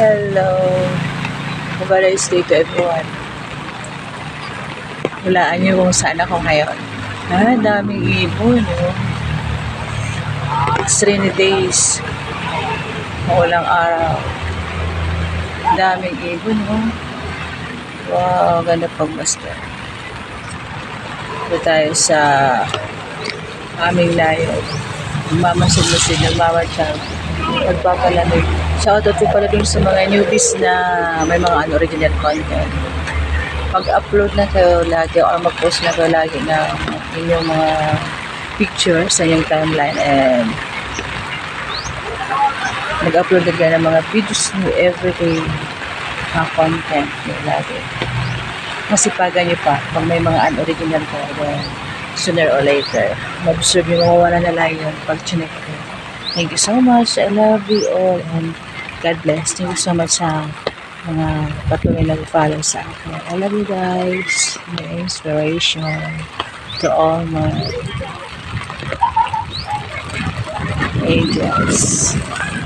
Hello. Mabalayos day to everyone. Hulaan niyo kung saan ako ngayon. Daming ibon, oh. It's rainy days. Maulang araw. Daming ibon, oh. Wow, ganda pagmasdan. Ito tayo sa aming layo. Mamasid-masid, nagmamatsyag, nagpapalamig. Shoutout po pala dun sa mga newbies na may mga original content. Mag-upload na kayo lagi or mag-post na kayo lagi ng inyong mga pictures sa inyong timeline and mag-upload na kayo ng mga videos nyo everyday na content nyo lagi. Masipagan nyo pa pag may mga unoriginal ko then sooner or later mag-observe yung mawawala na lang yun pag chinek ko. Thank you so much. I love you all and God bless. Thank you so much sa mga patuloy na follow sa akin. I love you guys. My inspiration to all my angels.